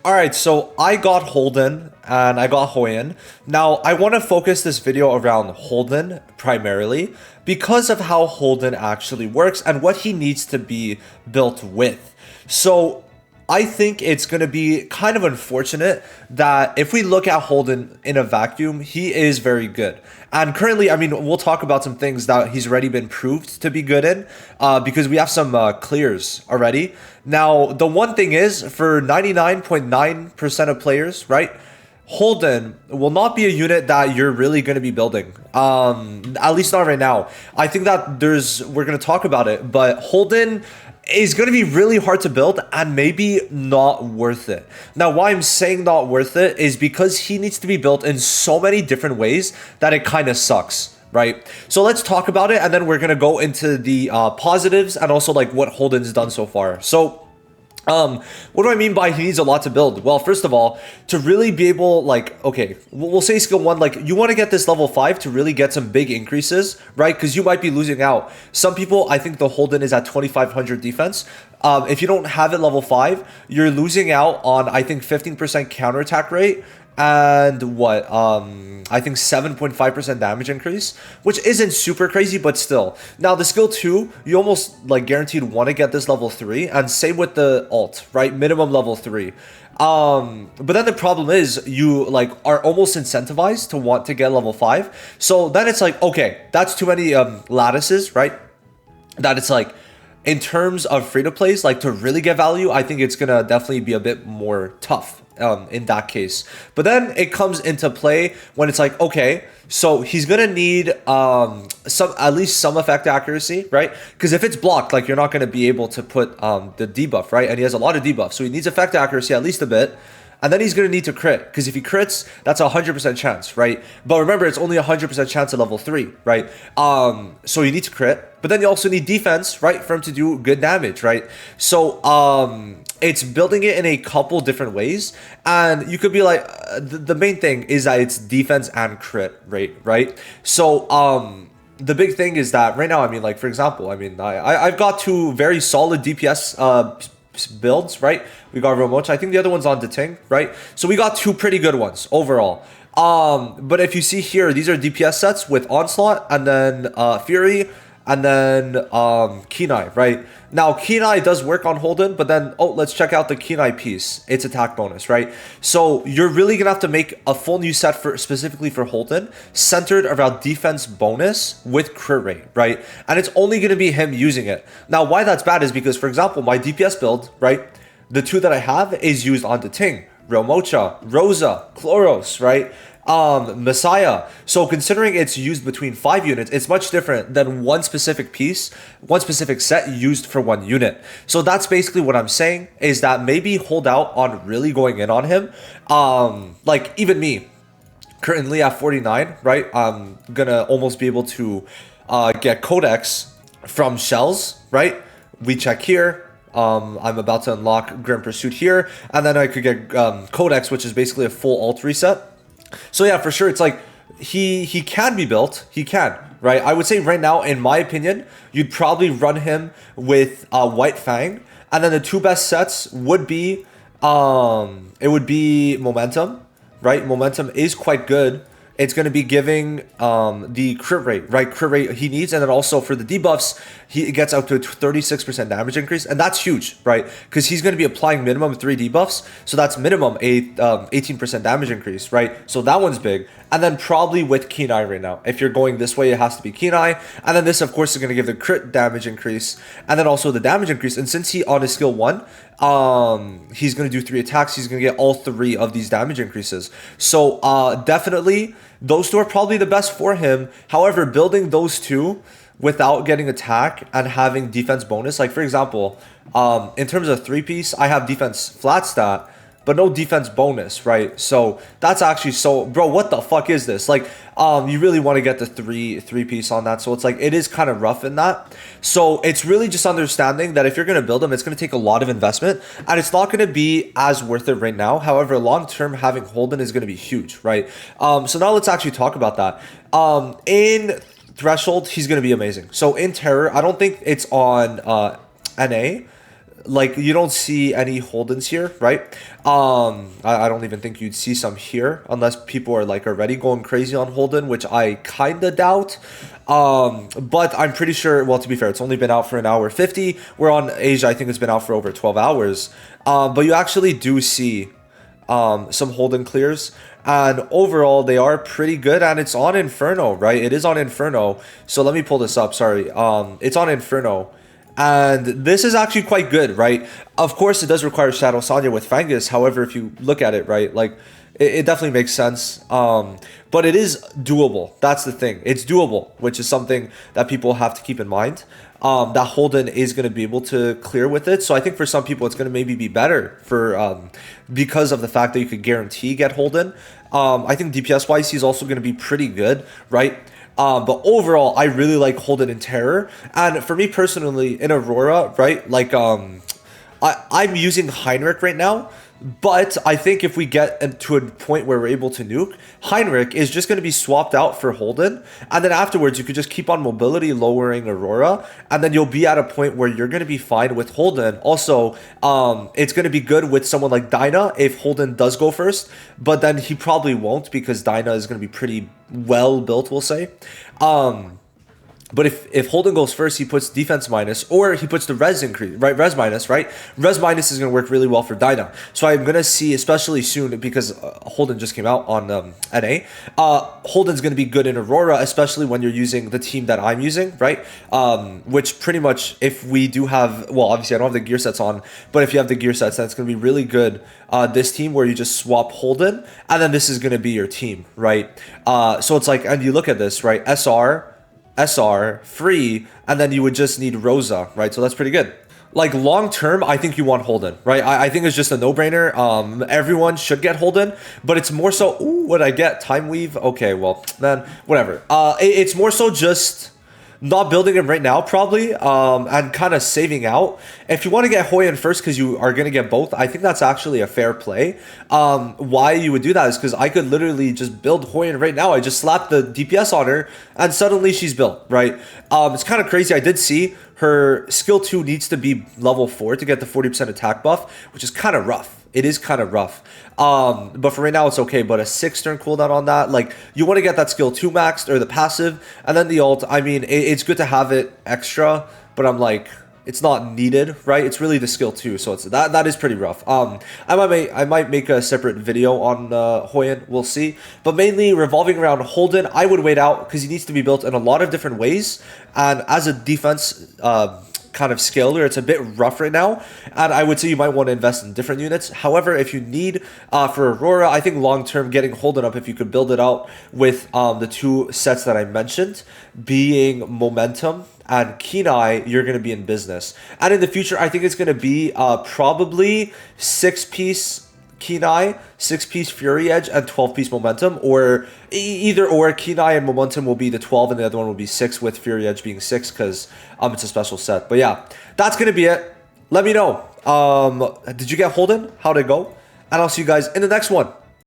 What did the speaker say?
Alright, so I got Holden and I got Hoyen. Now, I want to focus this video around Holden primarily because of how Holden actually works and what he needs to be built with. So, I think it's going to be kind of unfortunate that if we look at Holden in a vacuum, he is very good. And currently, I mean, we'll talk about some things that he's already been proved to be good in because we have some clears already. Now, the one thing is, for 99.9% of players, right, Holden will not be a unit that you're really going to be building. At least not right now. I think that we're going to talk about it, but Holden is going to be really hard to build and maybe not worth it. Now, why I'm saying not worth it is because he needs to be built in so many different ways that it kind of sucks, right? So let's talk about it, and then we're going to go into the positives and also like what Holden's done so far. So what do I mean by he needs a lot to build? Well, first of all, to really be able, like, okay, we'll say skill 1, like, you want to get this level 5 to really get some big increases, right? Because you might be losing out. Some people, I think the Holden is at 2,500 defense. If you don't have it level 5, you're losing out on, I think, 15% counterattack rate and what, I think 7.5% damage increase, which isn't super crazy, but still. Now, the skill 2, you almost like guaranteed want to get this level 3, and same with the alt, right? Minimum level 3. But then the problem is you like are almost incentivized to want to get level 5. So then it's like, okay, that's too many lattices, right? That it's like, in terms of free-to-plays, like to really get value, I think it's gonna definitely be a bit more tough in that case. But then it comes into play when it's like, okay, so he's gonna need at least some effect accuracy, right? Because if it's blocked, like you're not gonna be able to put the debuff, right? And he has a lot of debuff, so he needs effect accuracy at least a bit. And then he's going to need to crit, because if he crits, that's a 100% chance, right? But remember, it's only a 100% chance at level 3, right? So you need to crit, but then you also need defense, right? For him to do good damage, right? So it's building it in a couple different ways. And you could be like, the main thing is that it's defense and crit rate, right? So the big thing is that right now, I mean, like, for example, I mean, I've got two very solid DPS builds, right? We got Romocha. I think the other one's on Deting, right? So we got two pretty good ones overall. But if you see here, these are DPS sets with Onslaught and then Fury and then Kenai, right? Now Kenai does work on Holden, but then let's check out the Kenai piece. It's attack bonus, right? So you're really gonna have to make a full new set for specifically for Holden, centered around defense bonus with crit rate, right? And it's only gonna be him using it. Now, why that's bad is because, for example, my DPS build, right? The two that I have is used on Deting, Romocha, Rosa, Chloros, right? Messiah. So considering it's used between 5 units, it's much different than one specific piece, one specific set used for one unit. So that's basically what I'm saying, is that maybe hold out on really going in on him. Like even me, currently at 49, right? I'm gonna almost be able to get Codex from shells, right? We check here. I'm about to unlock Grim Pursuit here, and then I could get Codex, which is basically a full alt reset. So yeah, for sure, it's like he can be built. He can, right? I would say right now, in my opinion, you'd probably run him with White Fang, and then the two best sets would be it would be Momentum, right? Momentum is quite good. It's going to be giving the crit rate, right? Crit rate he needs. And then also for the debuffs, he gets up to a 36% damage increase. And that's huge, right? Because he's going to be applying minimum 3 debuffs. So that's minimum a 18% damage increase, right? So that one's big. And then probably with Kenai right now. If you're going this way, it has to be Kenai. And then this, of course, is going to give the crit damage increase. And then also the damage increase. And since he on his skill 1, he's going to do 3 attacks. He's going to get all 3 of these damage increases. So definitely, those two are probably the best for him. However, building those two without getting attack and having defense bonus, like for example, in terms of 3-piece, I have defense flat stat, but no defense bonus, right? So that's actually so, bro, what the fuck is this? Like, you really want to get the three-piece on that. So it's like, it is kind of rough in that. So it's really just understanding that if you're going to build them, it's going to take a lot of investment and it's not going to be as worth it right now. However, long-term, having Holden is going to be huge, right? So now let's actually talk about that. In Threshold, he's going to be amazing. So in Terror, I don't think it's on NA. Like, you don't see any Holdens here, right? I don't even think you'd see some here unless people are like already going crazy on Holden, which I kind of doubt. But I'm pretty sure, well, to be fair, it's only been out for an hour 50. We're on Asia, I think it's been out for over 12 hours. But you actually do see some Holden clears, and overall they are pretty good, and it's on Inferno, right? It is on Inferno. So let me pull this up, sorry. It's on Inferno. And this is actually quite good, right? Of course, it does require Shadow Sanya with Fangus. However, if you look at it, right, like, it definitely makes sense. But it is doable. That's the thing. It's doable, which is something that people have to keep in mind. That Holden is going to be able to clear with it. So I think for some people, it's going to maybe be better for because of the fact that you could guarantee get Holden. I think DPS-wise, he's also going to be pretty good, right? But overall, I really like Holden in Terror. And for me personally, in Aurora, right, like, I'm using Heinrich right now. But I think if we get to a point where we're able to nuke, Heinrich is just going to be swapped out for Holden. And then afterwards, you could just keep on mobility lowering Aurora. And then you'll be at a point where you're going to be fine with Holden. Also, it's going to be good with someone like Dinah if Holden does go first. But then he probably won't because Dinah is going to be pretty well built, we'll say. But if Holden goes first, he puts defense minus, or he puts the res increase, right? Res minus, right? Res minus is going to work really well for Dinah. So I'm going to see, especially soon, because Holden just came out on NA, Holden's going to be good in Aurora, especially when you're using the team that I'm using, right? Which pretty much, if we do have, well, obviously I don't have the gear sets on, but if you have the gear sets, then it's going to be really good. This team where you just swap Holden, and then this is going to be your team, right? So it's like, and you look at this, right? SR, free, and then you would just need Rosa, right? So that's pretty good. Like, long term, I think you want Holden, right? I think it's just a no-brainer. Everyone should get Holden, but it's more so, ooh, what I get? Time Weave? Okay, well, then, whatever. It's more so just not building him right now, probably, and kind of saving out. If you want to get Hoyen first because you are going to get both, I think that's actually a fair play. Why you would do that is because I could literally just build Hoyen right now. I just slap the DPS on her, and suddenly she's built, right? It's kind of crazy. I did see her skill 2 needs to be level 4 to get the 40% attack buff, which is kind of rough. It is kind of rough. But for right now, it's okay. But a 6-turn cooldown on that, like, you want to get that skill 2 maxed, or the passive, and then the ult. I mean, it's good to have it extra, but I'm like, it's not needed, right? It's really the skill 2, so it's that is pretty rough. I might make a separate video on Hoyen. We'll see. But mainly revolving around Holden, I would wait out because he needs to be built in a lot of different ways. And as a defense kind of scaler, it's a bit rough right now, and I would say you might want to invest in different units. However, if you need for Aurora, I think long term getting Holden up, if you could build it out with the 2 sets that I mentioned, being Momentum and Kenai, you're going to be in business. And in the future, I think it's going to be probably 6-piece Kenai, 6-piece Fury Edge, and 12-piece Momentum, or either or. Kenai and Momentum will be the 12, and the other one will be 6, with Fury Edge being 6 because it's a special set. But yeah, that's gonna be it. Let me know. Did you get Holden? How'd it go? And I'll see you guys in the next one.